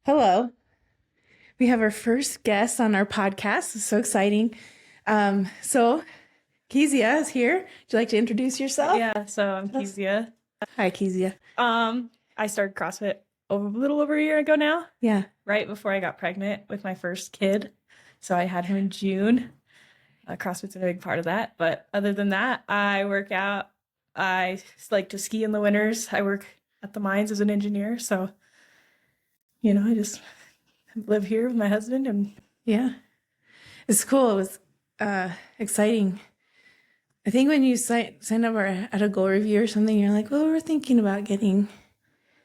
Hello. We have our first guest on our podcast. It's so exciting. So Kezia is here. Would you like to introduce yourself? Yeah, so I'm Kezia. Hi, Kezia. I started CrossFit a little over a year ago now, Yeah. right before I got pregnant with my first kid. So I had him in June. CrossFit's a big part of that. But other than that, I work out. I like to ski in the winters. I work at the mines as an engineer. So, I just live here with my husband and Yeah. It's cool. It was exciting. I think when you sign up at a goal review or something, you're like, well, we're thinking about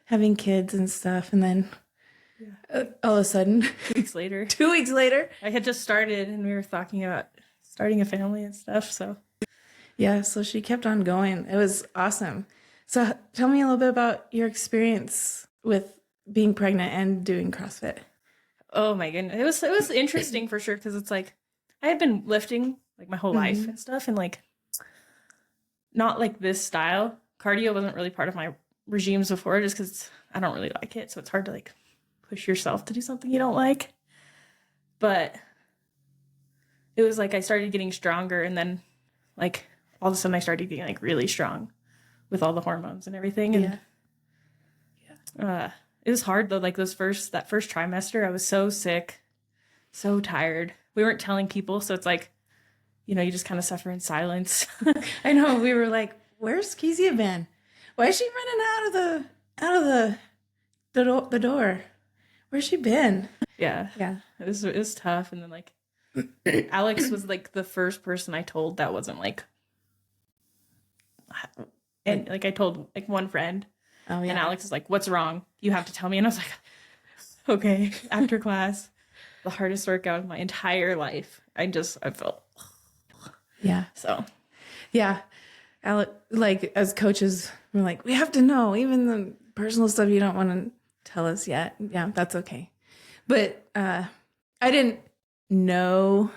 having kids and stuff. And then all of a sudden, 2 weeks later, 2 weeks later, I had just started and we were talking about starting a family and stuff. So yeah, so she kept on going. It was awesome. So tell me a little bit about your experience with being pregnant and doing CrossFit. oh my goodness, it was interesting for sure because it's like I had been lifting like my whole life and stuff, and like not like this style. Cardio wasn't really part of my regimes before, just because I don't really like it, so it's hard to like push yourself to do something you don't like. But it was like I started getting stronger, and then like all of a sudden I started getting like really strong with all the hormones and everything, and it was hard though. Like that first trimester, I was so sick, so tired. We weren't telling people, so it's like, you just kind of suffer in silence. I know, we were like, where's Kezia been? Why is she running out of the door? Where's she been? Yeah. It was tough. And then like Alex was like the first person I told that wasn't like, and like I told like one friend. Oh yeah. And Alex is like, what's wrong? You have to tell me. And I was like, okay. After class, the hardest workout of my entire life. I felt. Yeah. So. Yeah. Alex, like as coaches, we're like, we have to know even the personal stuff you don't want to tell us yet. Yeah, that's okay. But I didn't know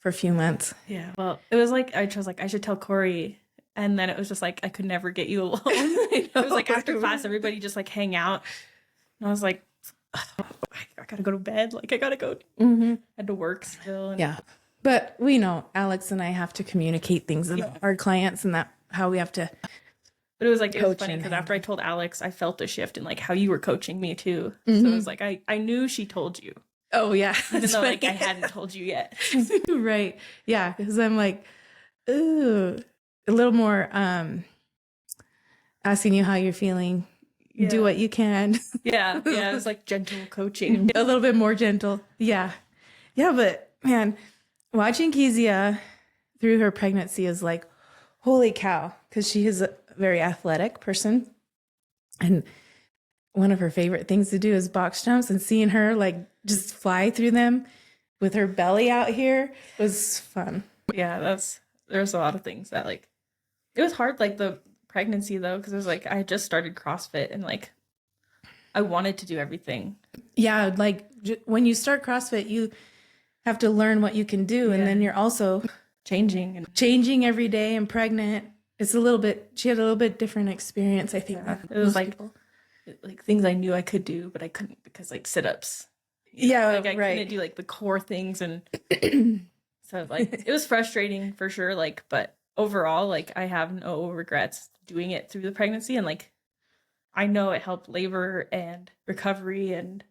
for a few months. Yeah. Well, it was like, I was like, I should tell Corey. And then it was just like, I could never get you alone. It was like after class, everybody just like hang out. And I was like, oh, I gotta go to bed. Like I gotta go. I had to work still. And yeah. But we know Alex and I have to communicate things with our clients and that how we have to. But it was like, it was funny because after I told Alex, I felt a shift in like how you were coaching me too. So it was like, I knew she told you. Oh yeah. Even though like I hadn't told you yet. Right. Yeah. Because I'm like, ooh, a little more asking you how you're feeling. Yeah. Do what you can. Yeah. It was like gentle coaching. A little bit more gentle. Yeah. Yeah. But man, watching Kezia through her pregnancy is like, holy cow. Because she is a very athletic person. And one of her favorite things to do is box jumps, and seeing her like just fly through them with her belly out here was fun. Yeah, there's a lot of things that like, it was hard, like the pregnancy though, because it was like I had just started CrossFit and like I wanted to do everything. Yeah, like when you start CrossFit, you have to learn what you can do, and then you're also changing every day. And pregnant, she had a little bit different experience, I think. It was like things I knew I could do, but I couldn't because like sit-ups. Yeah, like I couldn't do like the core things, and so like it was frustrating for sure. Like, but overall, like I have no regrets doing it through the pregnancy, and like I know it helped labor and recovery and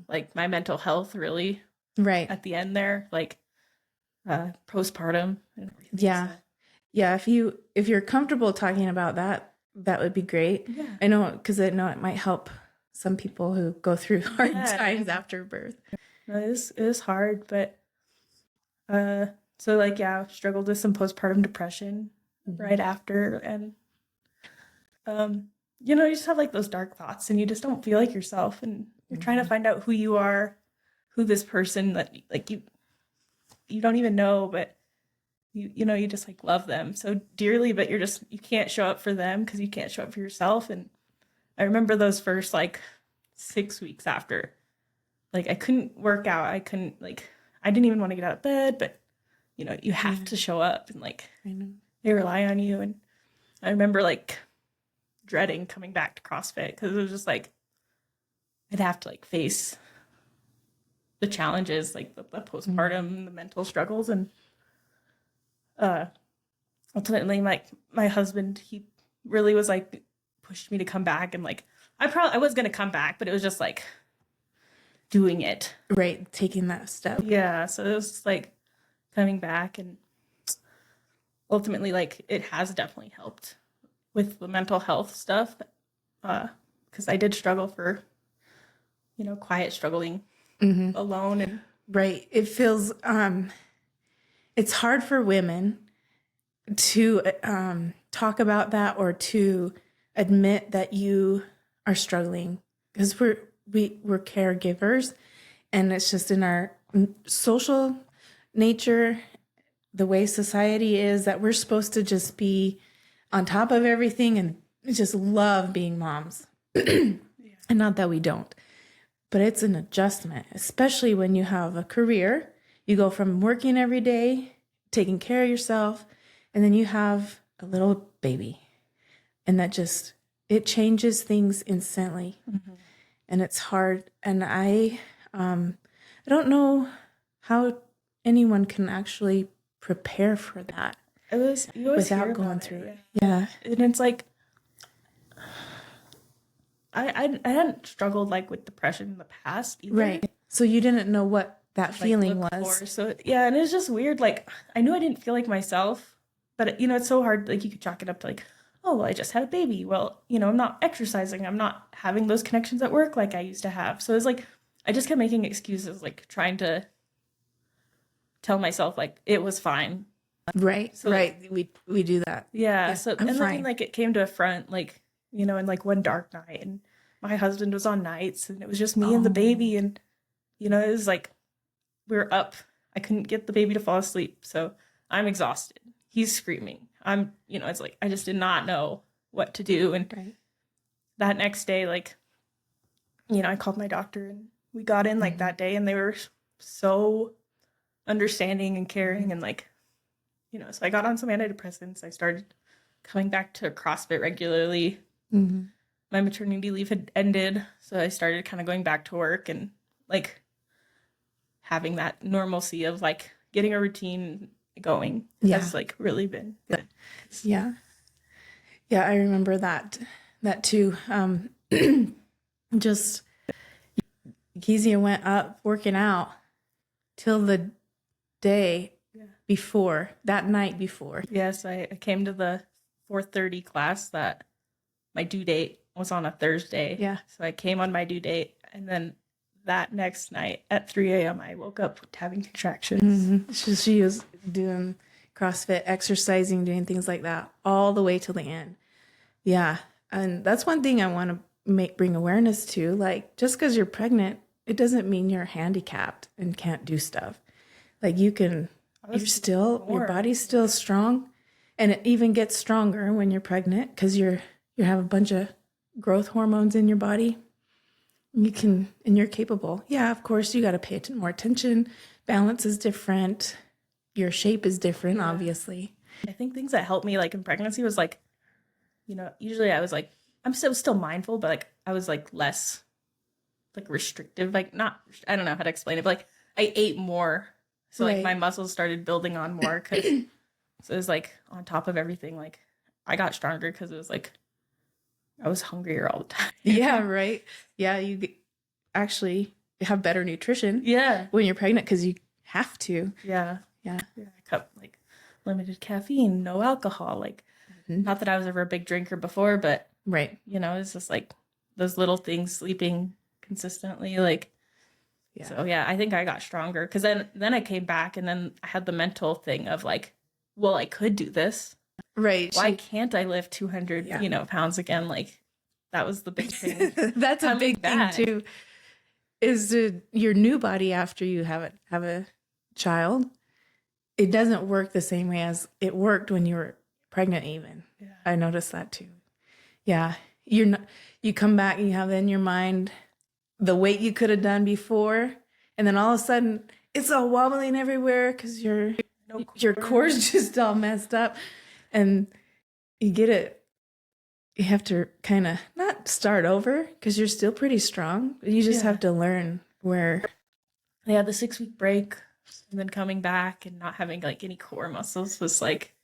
like my mental health really at the end there, like postpartum and everything. Yeah. So. Yeah, if you're comfortable talking about that would be great. Yeah. I know, because I know it might help some people who go through hard times after birth. No, it is hard, but so like struggled with some postpartum depression right after, and you just have like those dark thoughts, and you just don't feel like yourself, and you're trying to find out who you are, who this person that like you don't even know, but you just like love them so dearly, but you can't show up for them because you can't show up for yourself. And I remember those first like 6 weeks after, like I couldn't work out. I didn't even want to get out of bed, but you have to show up, and like they rely on you. And I remember like dreading coming back to CrossFit because it was just like I'd have to like face the challenges, like the postpartum, the mental struggles. And ultimately my husband, he really was like pushed me to come back. And like I was gonna come back, but it was just like doing it. Right. Taking that step. Yeah. So it was just like coming back, and ultimately like it has definitely helped with the mental health stuff. Because I did struggle for, quiet struggling alone. And Right. It feels it's hard for women to talk about that or to admit that you are struggling, because we're caregivers, and it's just in our social nature, the way society is, that we're supposed to just be on top of everything and just love being moms. And not that we don't, but it's an adjustment, especially when you have a career. You go from working every day, taking care of yourself, and then you have a little baby. And that just, it changes things instantly. And it's hard. And I don't know how anyone can actually prepare for that you always without hear going about through it. it. Yeah. And it's like, I hadn't struggled like with depression in the past either. Right. So you didn't know what that Like, feeling look was. for. So yeah, and it's just weird. Like I knew I didn't feel like myself, but it's so hard. Like you could chalk it up to like, oh well, I just had a baby. Well, I'm not exercising. I'm not having those connections at work like I used to have. So it's like I just kept making excuses, like trying to tell myself like it was fine. Right. So, right. We do that. Yeah. Yeah, So I'm and fine. then like it came to a front, like in like one dark night, and my husband was on nights, and it was just me and the baby, and it was like we were up. I couldn't get the baby to fall asleep, so I'm exhausted. He's screaming. It's like I just did not know what to do, and Right. that next day, like, I called my doctor, and we got in like that day, and they were so understanding and caring, and like, so I got on some antidepressants. I started coming back to CrossFit regularly. My maternity leave had ended, so I started kind of going back to work and like having that normalcy of like getting a routine going. Yeah. Has like really been good. Yeah. Yeah, I remember that too. Just Kezia went up working out till the day before, that night before. Yes, I came to the 4:30 class that my due date was on a Thursday. Yeah. So I came on my due date, and then that next night at 3 a.m. I woke up having contractions. She was doing CrossFit, exercising, doing things like that all the way till the end. Yeah. And that's one thing I want to bring awareness to. Like, just because you're pregnant, it doesn't mean you're handicapped and can't do stuff. Like your body's still strong, and it even gets stronger when you're pregnant because you have a bunch of growth hormones in your body. And you're capable. Yeah, of course, you got to pay more attention. Balance is different. Your shape is different, obviously. I think things that helped me like in pregnancy was like, usually I was like, I'm still mindful, but like I was like less like restrictive, like not, I don't know how to explain it, but like I ate more. So like my muscles started building on more because so it was like on top of everything, like I got stronger because it was like I was hungrier all the time. Yeah, right. Yeah, you actually have better nutrition. Yeah. When you're pregnant because you have to. Yeah. Yeah. I kept like limited caffeine, no alcohol. Like, not that I was ever a big drinker before, but right. It's just like those little things, sleeping consistently, like. Yeah. So yeah, I think I got stronger because then I came back, and then I had the mental thing of like, well, I could do this. Right. Why can't I lift 200, pounds again? Like that was the big thing. That's a big thing too. Is your new body after you have a child? It doesn't work the same way as it worked when you were pregnant. Even I noticed that too. Yeah, you come back and you have in your mind the weight you could have done before, and then all of a sudden it's all wobbling everywhere because your core's just all messed up, and you get it you have to kind of not start over because you're still pretty strong. You just have to learn where. Yeah, the 6-week break and then coming back and not having like any core muscles was like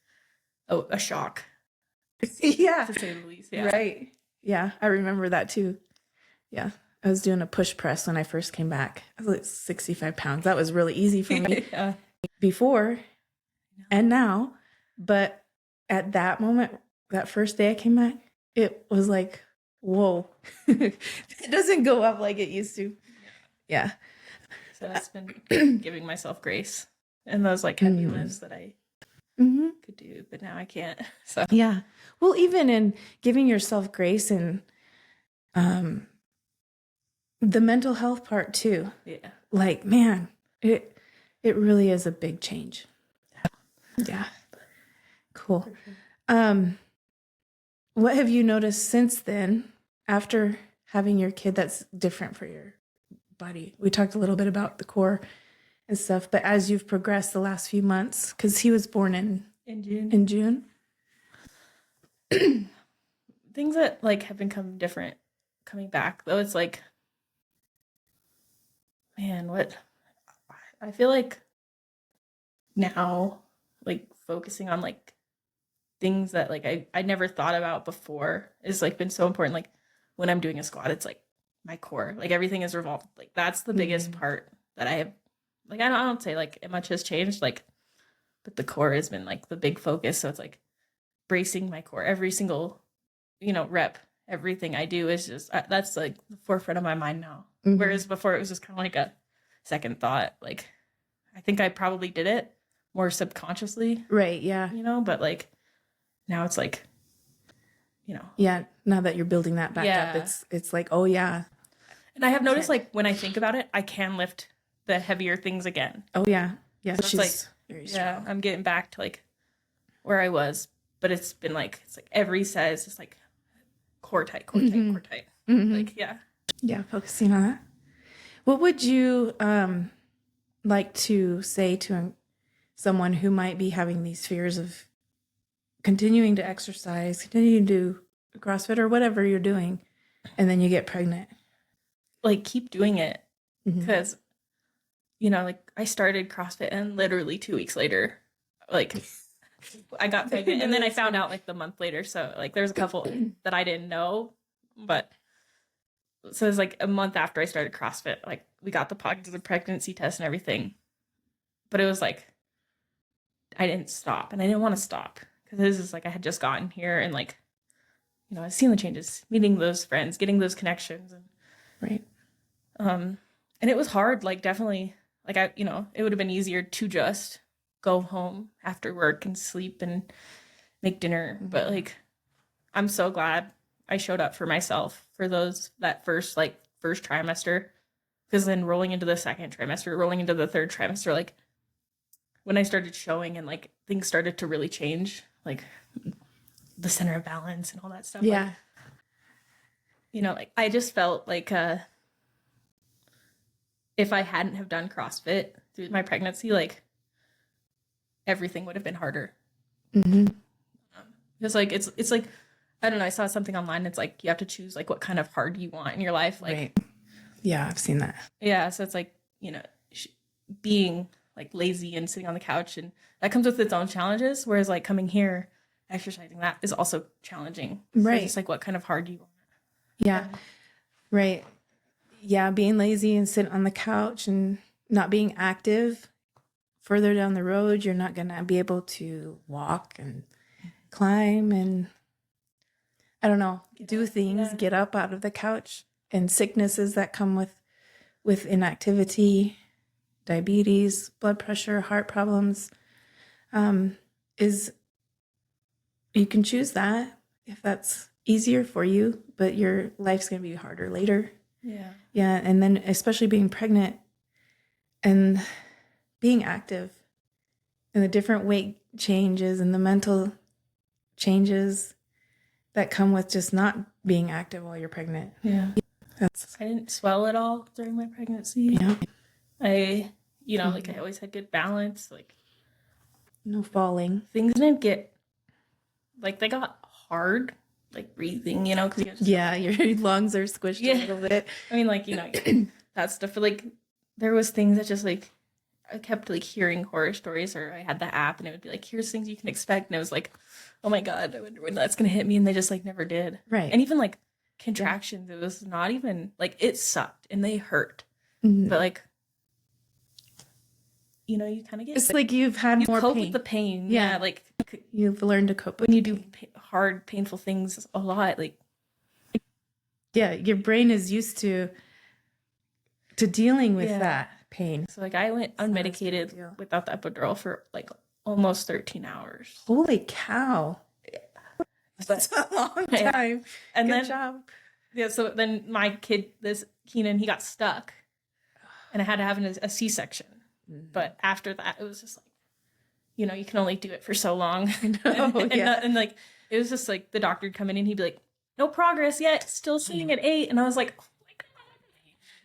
a shock. Yeah. To say the least. Yeah. Right. Yeah. I remember that too. Yeah. I was doing a push press when I first came back. I was like 65 pounds. That was really easy for me before and now. But at that moment, that first day I came back, it was like, whoa, it doesn't go up like it used to. Yeah. So that's been giving myself grace and those like heavy lifts that I could do, but now I can't. So yeah. Well, even in giving yourself grace and the mental health part too. Yeah. Like, man, it really is a big change. Yeah. Cool. What have you noticed since then after having your kid that's different for your body? We talked a little bit about the core and stuff, but as you've progressed the last few months, because he was born in June. Things that like have become different coming back though, it's like, man, what I feel like now, like focusing on like things that like I never thought about before is like been so important. Like when I'm doing a squat, it's like my core, like everything is revolved. Like that's the biggest part that I have. Like I don't say like much has changed, like, but the core has been like the big focus. So it's like bracing my core every single, rep. Everything I do is just that's like the forefront of my mind now. Whereas before it was just kind of like a second thought. Like I think I probably did it more subconsciously, Right. Yeah. but like now it's like, Yeah. Now that you're building that back up, it's like, oh yeah. And I have noticed like when I think about it, I can lift the heavier things again. Oh yeah. Yeah. So She's like, very strong. I'm getting back to like where I was, but it's been like, it's like every set is just like core tight, core tight, core tight. Like, yeah. Yeah. Focusing on that. What would you like to say to someone who might be having these fears of continuing to exercise, continuing to do CrossFit or whatever you're doing, and then you get pregnant? Like keep doing it because, like I started CrossFit and literally 2 weeks later, like I got pregnant and then I found out like the month later. So like there's a couple that I didn't know, but so it was like a month after I started CrossFit, like we got the positive pregnancy test and everything, but it was like, I didn't stop and I didn't want to stop because this is like, I had just gotten here and like, I've seen the changes, meeting those friends, getting those connections. And, right. And it was hard, like definitely like it would have been easier to just go home after work and sleep and make dinner. But like, I'm so glad I showed up for myself for that first trimester, because then rolling into the second trimester, rolling into the third trimester, like when I started showing and like things started to really change, like the center of balance and all that stuff. Yeah. Like, like I just felt like if I hadn't have done CrossFit through my pregnancy, like everything would have been harder. Because like it's like, I don't know, I saw something online. It's like you have to choose like what kind of hard you want in your life. Like, right. Yeah, I've seen that. Yeah, so it's like, being like lazy and sitting on the couch, and that comes with its own challenges. Whereas like coming here, exercising, that is also challenging. Right. So it's like what kind of hard you want. Yeah. Right. Yeah, being lazy and sitting on the couch and not being active. Further down the road, you're not going to be able to walk and climb and, I don't know, do things, get up out of the couch, and sicknesses that come with inactivity, diabetes, blood pressure, heart problems, is you can choose that if that's easier for you, but your life's going to be harder later. Yeah. Yeah. And then especially being pregnant and being active and the different weight changes and the mental changes that come with just not being active while you're pregnant. Yeah. I didn't swell at all during my pregnancy. Yeah. I, like I always had good balance. Like no falling. Things didn't get, like they got hard, like breathing, you know, because Yeah, your lungs are squished a little bit. I mean, like, you know, that stuff. But like, there was things that just like I kept like hearing horror stories, or I had the app and it would be like, here's things you can expect, and it was like, oh my god, I wonder when that's gonna hit me, and they just like never did. Right. And even like contractions, it was not even like, it sucked and they hurt, but like, you know, you kind of get, it's like you've had more cope pain. with the pain. Yeah. Like You've learned to cope with when you the do pain. hard, painful things a lot, like, Yeah, your brain is used to dealing with Yeah. that pain. so like I went not as big a unmedicated deal. without the epidural for like almost 13 hours. Holy cow. That's a long Yeah. time. And Good then job. yeah, so then my kid, this Keenan, he got stuck, and I had to have a C-section. But after that, it was just like, you know, you can only do it for so long. And like, it was just like the doctor would come in and he'd be like, no progress yet, still sitting at 8. And I was like, oh my god.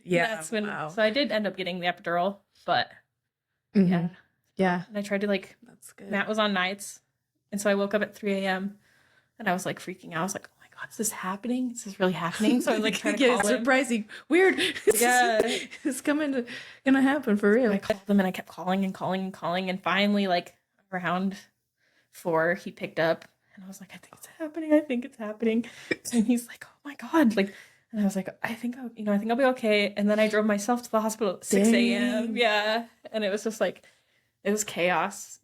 Yeah. That's when. Wow. So I did end up getting the epidural, but Mhm. yeah. Yeah. And I tried to like, That's good. Matt was on nights, and so I woke up at 3 a.m. and I was like freaking out. I was like, oh my god, is this happening? Is this really happening? So I was like trying to Yeah, call him. surprising. Weird. Yeah. It's gonna happen for real. I called him and I kept calling and calling and calling, and finally, like around 4, he picked up, and I was like, I think it's happening. I think it's happening. And he's like, oh my god, like, and I was like, I think I'll be okay. And then I drove myself to the hospital at 6 a.m. Dang. Yeah, and it was just like, it was chaos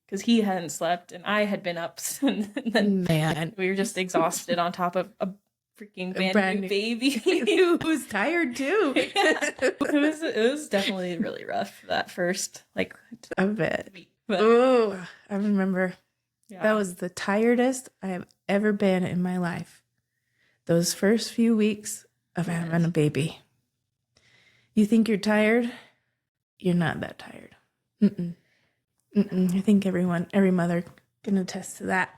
because he hadn't slept and I had been up, and then Man. we were just exhausted on top of a freaking brand new baby. Who's tired too. Yeah. It was definitely really rough that first like I bet. week. But, Oh, I remember. yeah. That was the tiredest I have ever been in my life. Those first few weeks of having a baby. You think you're tired? You're not that tired. I think every mother can attest to that.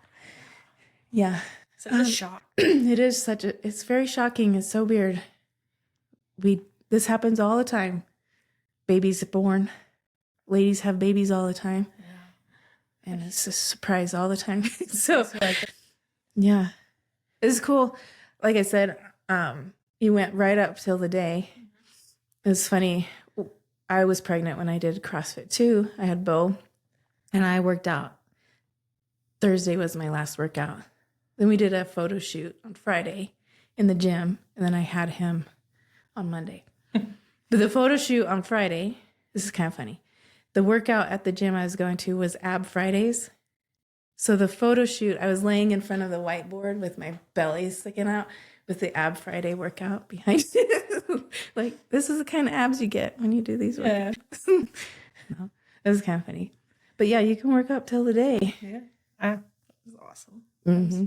Yeah. such a shock. It is it's very shocking. It's so weird. This happens all the time. Babies are born. Ladies have babies all the time. Yeah. And it's a surprise all the time. So, like, yeah. It's cool. Like I said, you went right up till the day. It was funny. I was pregnant when I did CrossFit too. I had Bo, and I worked out. Thursday was my last workout. Then we did a photo shoot on Friday in the gym, and then I had him on Monday. But the photo shoot on Friday, this is kind of funny. The workout at the gym I was going to was Ab Fridays. So the photo shoot, I was laying in front of the whiteboard with my belly sticking out with the Ab Friday workout behind it. Like, this is the kind of abs you get when you do these workouts. yeah. No, it was kind of funny. But yeah, you can work up till the day. Yeah. It was awesome. Mm-hmm.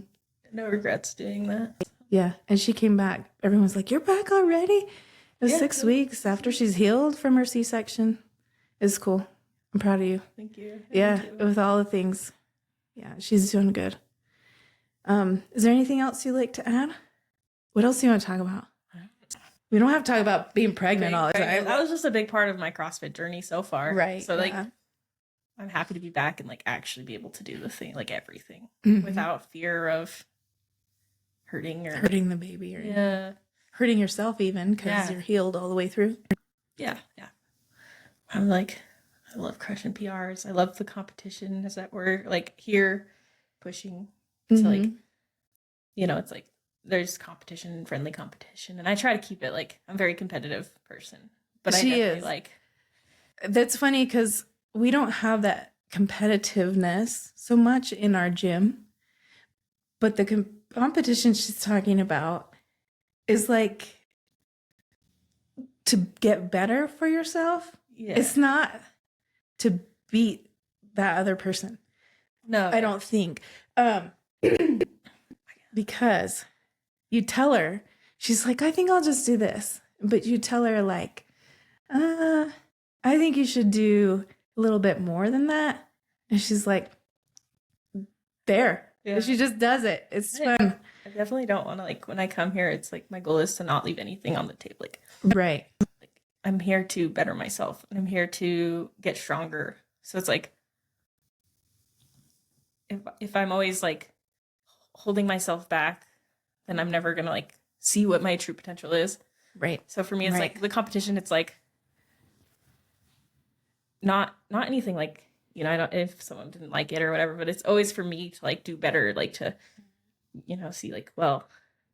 No regrets doing that. Yeah. And she came back. Everyone's like, you're back already? It was 6 weeks after she's healed from her C-section. It's cool. I'm proud of you. Thank you. Yeah, Thank you. with all the things. Yeah, she's doing good. Is there anything else you'd like to add? What else do you want to talk about? We don't have to talk about being pregnant all the time. That was just a big part of my CrossFit journey so far. Right. So like, yeah. I'm happy to be back and like actually be able to do the thing, like everything, Mhm. without fear of hurting hurting the baby or yeah, hurting yourself even because Yeah. you're healed all the way through. yeah. I'm like, I love crushing PRs. I love the competition. Is that we're like here pushing to like, Mhm. you know, it's like there's competition, friendly competition, and I try to keep it like I'm a very competitive person, but I She definitely is. like That's funny because we don't have that competitiveness so much in our gym, but the competition she's talking about is like to get better for yourself. yeah. It's not to beat that other person. No, I don't think. Because you tell her, she's like, I think I'll just do this. But you tell her like, I think you should do a little bit more than that. And she's like, there. Yeah. And she just does it. It's Yeah. fun. I definitely don't want to like when I come here. It's like my goal is to not leave anything on the table. Like Right. I'm here to better myself, and I'm here to get stronger. So it's like if I'm always like holding myself back then I'm never gonna like see what my true potential is. Right. So for me, it's like the competition. It's like not anything like, you know, I don't, if someone didn't like it or whatever, but it's always for me to like do better, like to, you know, see like, well,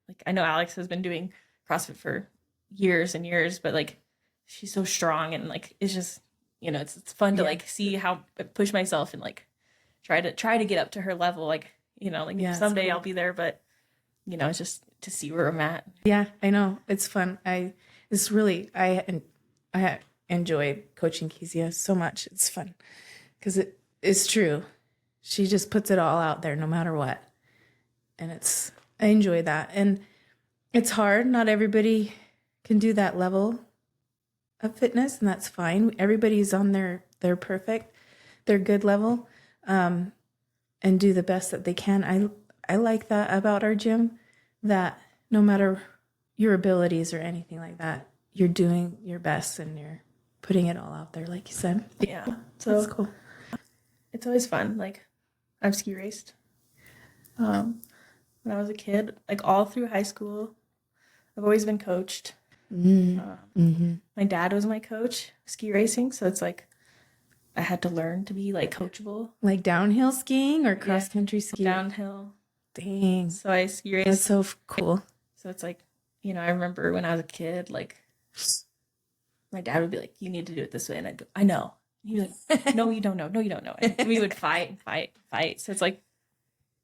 like I know Alex has been doing CrossFit for years and years, but like she's so strong and like it's just, you know, it's fun to like see how I push myself and like try to get up to her level, like, you know, like someday cool. I'll be there, but you know, it's just to see where I'm at. Yeah, I know. It's fun. I enjoy coaching Kezia so much. It's fun because it's true. She just puts it all out there no matter what. And I enjoy that. And it's hard. Not everybody can do that level of fitness, and that's fine. Everybody's on their perfect, their good level, and do the best that they can. I like that about our gym, that no matter your abilities or anything like that, you're doing your best and you're putting it all out there, like you said. Yeah. So that's cool. It's always fun. Like I've ski raced. When I was a kid, like all through high school, I've always been coached. My dad was my coach, ski racing. So it's like I had to learn to be like coachable. Like downhill skiing or cross country skiing? Downhill. Dang. So I ski raced. That's so cool. So it's like, you know, I remember when I was a kid, like my dad would be like, you need to do it this way. And I'd go, I know. And he'd be like, no, you don't know. No, you don't know. And we would fight. So it's like,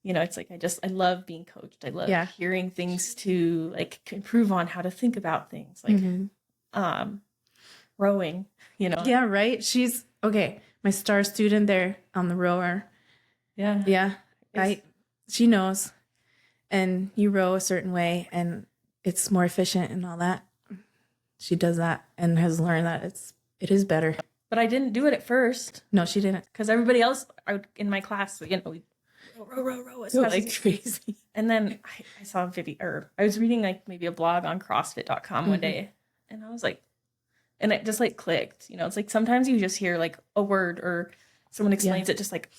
you know, it's like, I love being coached. I love hearing things to like improve on how to think about things, like, rowing, you know? Yeah. Right. She's okay. My star student there on the rower. Yeah. Yeah. She knows, and you row a certain way and it's more efficient and all that. She does that and has learned that it is better. But I didn't do it at first. No, she didn't. Because everybody else in my class, you know, we row. It's like crazy. And then I saw a video, or I was reading like maybe a blog on CrossFit.com one day, and I was like, and it just like clicked. You know, it's like sometimes you just hear like a word or someone explains it just like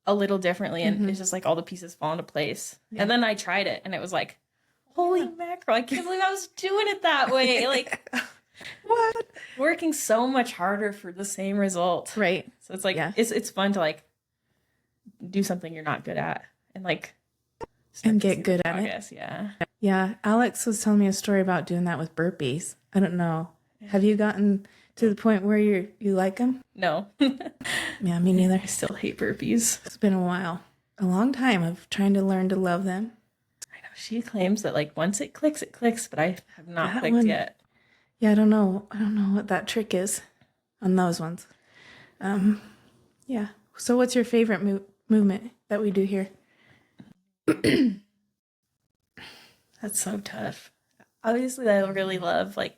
a little differently, and it's just like all the pieces fall into place. Yeah. And then I tried it, and it was like, holy mackerel! I can't believe I was doing it that way. Like, what? Working so much harder for the same result, right? So it's like it's fun to like do something you're not good at and like get good at it. Yeah. Alex was telling me a story about doing that with burpees. I don't know. Have you gotten to the point where you like them? No. Yeah, me neither. I still hate burpees. It's been a while, a long time of trying to learn to love them. I know she claims that like once it clicks, but I have not clicked yet. Yeah, I don't know what that trick is on those ones. Yeah. So what's your favorite movement that we do here? That's so tough. Obviously, I really love like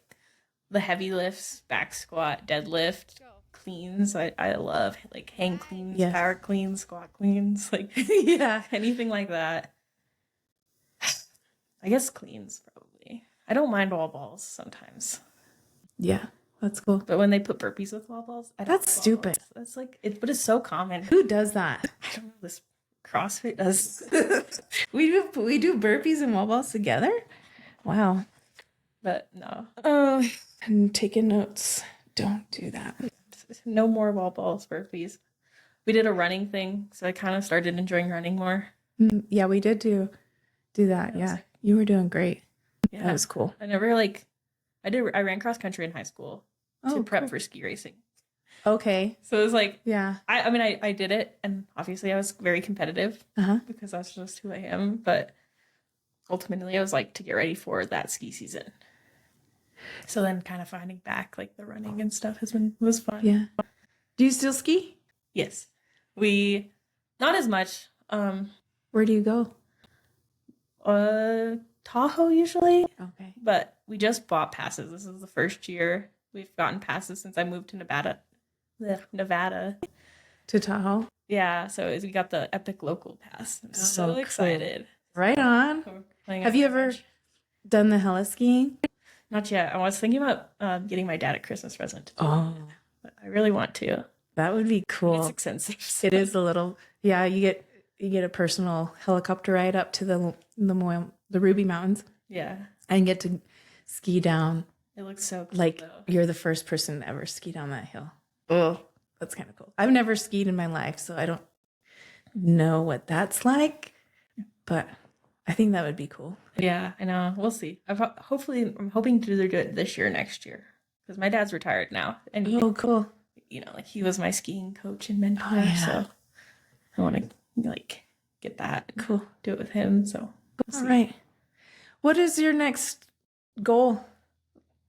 the heavy lifts, back squat, deadlift, cleans. I love like hang cleans, power cleans, squat cleans, like anything like that. I guess cleans probably. I don't mind wall balls sometimes. Yeah, that's cool. But when they put burpees with wall balls, that's stupid. That's like it, but it's so common. Who does that? I don't know. This CrossFit does. we do burpees and wall balls together. Wow. But no. I'm taking notes. Don't do that. No more wall balls, burpees. We did a running thing, so I kind of started enjoying running more. Yeah, we did do that. Yeah, you were doing great. Yeah, that was cool. I ran cross country in high school to prep for ski racing. Okay. So it was like, I mean, I did it, and obviously I was very competitive because that's just who I am. But ultimately, I was like to get ready for that ski season. So then, kind of finding back like the running and stuff was fun. Yeah. Do you still ski? Yes. Not as much. Where do you go? Tahoe usually. Okay. But we just bought passes. This is the first year we've gotten passes since I moved to Nevada. To Tahoe? Yeah, so we got the Epic Local Pass. I'm so excited. Right on. Have you ever done the heli skiing? Not yet. I was thinking about getting my dad a Christmas present. But I really want to. That would be cool. It's expensive. So. It is a little. Yeah, you get a personal helicopter ride up to the the Ruby Mountains Yeah. and get to ski down. It looks so cool, Like though. you're the first person to ever ski down that hill. Oh, that's kind of cool. I've never skied in my life, so I don't know what that's like, but I think that would be cool. Yeah, I know. We'll see. I'm hoping to either do it this year or next year because my dad's retired now, and Oh, cool. like he was my skiing coach and mentor, Oh, yeah. so I want to like get that Cool. do it with him. So we'll All see. right. What is your next goal?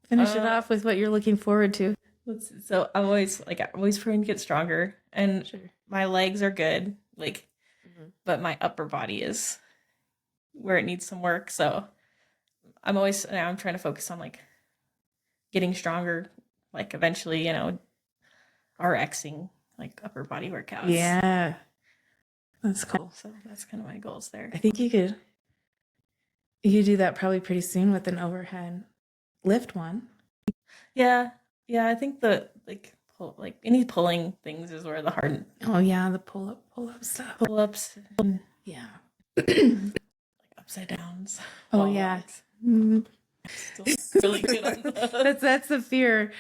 Finish it off with what you're looking forward to. So I'm always trying to get stronger, and my legs are good, like, but my upper body is where it needs some work. So I'm trying to focus on like getting stronger, like eventually, RXing like upper body workouts. Yeah. That's cool. So that's kind of my goals there. I think you could do that probably pretty soon with an overhead lift one. Yeah. I think the any pulling things is where the hard Oh yeah, the pull up stuff. pull-ups and Yeah. like upside downs. Oh wall yeah. walks. Mm. Still really good on those. That's the fear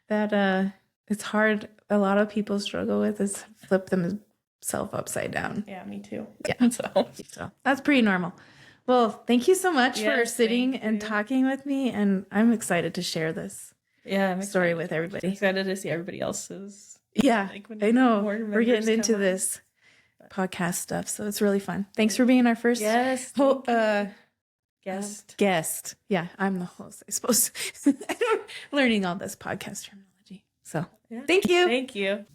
that it's hard. A lot of people struggle with is flip themselves upside down. Yeah, me too. Yeah. So That's pretty normal. Well, thank you so much for Yes, sitting thank and you. talking with me, and I'm excited to share this yeah, I'm story excited. with everybody. Excited to see everybody else's. Yeah, Like when I know. more We're members getting into come on. this podcast stuff, so it's really fun. Thanks for being our first Yes. ho- Guest. guest. Yeah, I'm the host, I suppose. Learning all this podcast terminology. So Yeah. thank you. Thank you.